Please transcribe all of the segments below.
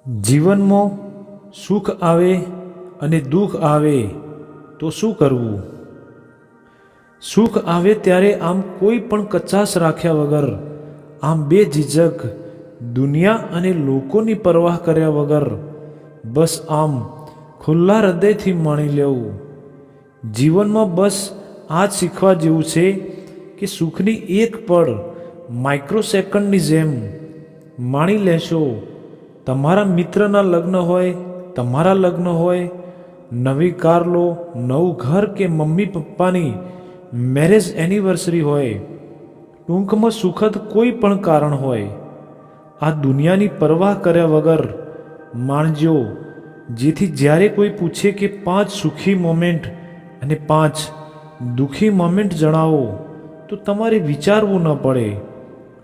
જીવનમાં સુખ આવે અને દુઃખ આવે તો શું કરવું? સુખ આવે ત્યારે આમ કોઈ પણ કચાશ રાખ્યા વગર, આમ બેઝિઝક દુનિયા અને લોકોની પરવાહ કર્યા વગર બસ આમ ખુલ્લા હૃદયથી માણી લેવું. જીવનમાં બસ આ જ શીખવા જેવું છે કે સુખની એક પળ માઇક્રોસેકન્ડની જેમ માણી લેશો. તમારા મિત્રના લગ્ન હોય, તમારા લગ્ન હોય, નવી કાર લો, નવું ઘર કે મમ્મી પપ્પાની મેરેજ એનિવર્સરી હોય, ટૂંકમાં સુખદ કોઈ પણ કારણ હોય, આ દુનિયાની પરવાહ કર્યા વગર માણજો. જેથી જ્યારે કોઈ પૂછે કે 5 સુખી મોમેન્ટ અને 5 દુઃખી મોમેન્ટ જણાવો તો તમારે વિચારવું ન પડે.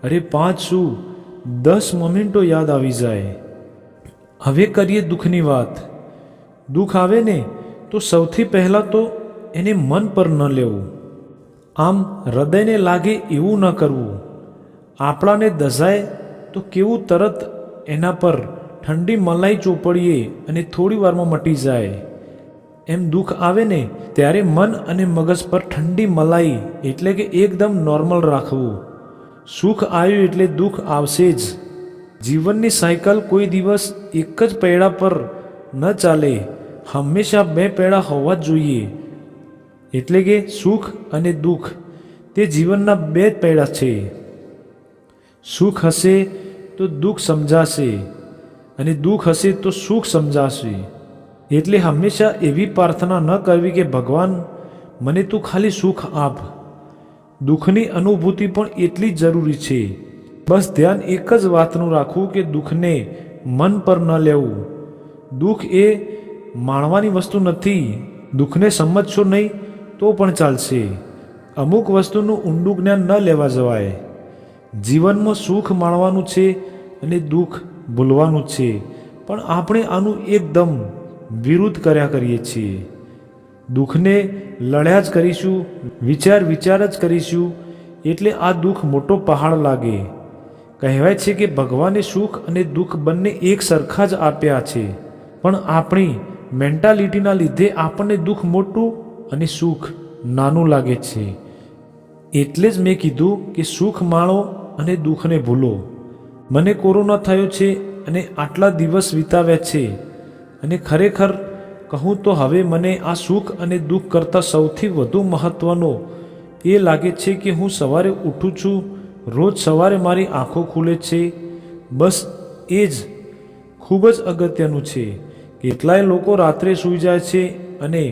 અરે 5 શું 10 મોમેન્ટો યાદ આવી જાય. હવે કરીએ દુઃખની વાત. દુઃખ આવે ને તો સૌથી પહેલાં તો એને મન પર ન લેવું. આમ હૃદયને લાગે એવું ન કરવું. આપણાને દઝાય તો કેવું તરત એના પર ઠંડી મલાઈ ચોપડીએ અને થોડી વારમાં મટી જાય. એમ દુઃખ આવે ને ત્યારે મન અને મગજ પર ઠંડી મલાઈ એટલે કે એકદમ નોર્મલ રાખવું. સુખ આવ્યું એટલે દુઃખ આવશે જ. જીવનની સાયકલ કોઈ દિવસ એક જ પૈડા પર ન ચાલે. હંમેશા 2 પૈડા હોવા જ જોઈએ. એટલે કે સુખ અને દુઃખ તે જીવનના 2 પૈડા છે. સુખ હશે તો દુઃખ સમજાશે અને દુઃખ હશે તો સુખ સમજાશે. એટલે હંમેશા એવી પ્રાર્થના ન કરવી કે ભગવાન મને તું ખાલી સુખ આપ. દુઃખની અનુભૂતિ પણ એટલી જ જરૂરી છે. બસ ધ્યાન એક જ વાતનું રાખવું કે દુઃખને મન પર ન લેવું. દુઃખ એ માણવાની વસ્તુ નથી. દુઃખને સમજશો નહીં તો પણ ચાલશે. અમુક વસ્તુનું ઊંડું જ્ઞાન ન લેવા જવાય. જીવનમાં સુખ માણવાનું છે અને દુઃખ ભૂલવાનું છે, પણ આપણે આનું એકદમ વિરુદ્ધ કર્યા કરીએ છીએ. દુઃખને લડ્યા જ કરીશું, વિચાર જ કરીશું એટલે આ દુઃખ મોટો પહાડ લાગે. કહેવાય છે કે ભગવાને સુખ અને દુઃખ બંને એક સરખા જ આપ્યા છે, પણ આપણી મેન્ટાલિટીના લીધે આપણને દુઃખ મોટું અને સુખ નાનું લાગે છે. એટલે જ મેં કીધું કે સુખ માણો અને દુઃખને ભૂલો. મને કોરોના થયો છે અને આટલા દિવસ વિતાવ્યા છે અને ખરેખર કહું તો હવે મને આ સુખ અને દુઃખ કરતાં સૌથી વધુ મહત્ત્વનો એ લાગે છે કે હું સવારે ઉઠું છું, રોજ સવારે મારી આંખો ખુલે છે. બસ એ જ ખૂબ જ અગત્યનું છે. કેટલાય લોકો રાત્રે સૂઈ જાય છે અને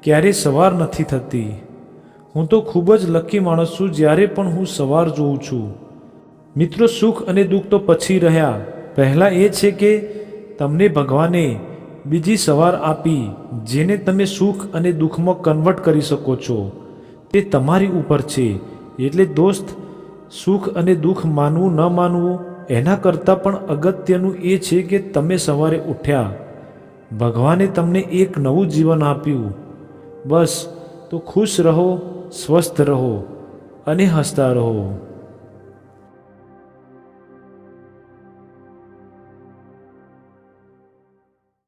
ક્યારેય સવાર નથી થતી. હું તો ખૂબ જ લકી માણસ છું જ્યારે પણ હું સવાર જોઉં છું. મિત્રો, સુખ અને દુઃખ તો પછી રહ્યા. પહેલાં એ છે કે તમને ભગવાને બીજી સવાર આપી જેને તમે સુખ અને દુઃખમાં કન્વર્ટ કરી શકો છો. તે તમારી ઉપર છે. એટલે દોસ્ત, સુખ અને દુઃખ માનવું ન માનવું એના કરતાં પણ અગત્યનું એ છે કે તમે સવારે ઉઠ્યા, ભગવાને તમને એક નવું જીવન આપ્યું. બસ તો ખુશ રહો, સ્વસ્થ રહો અને હસતા રહો.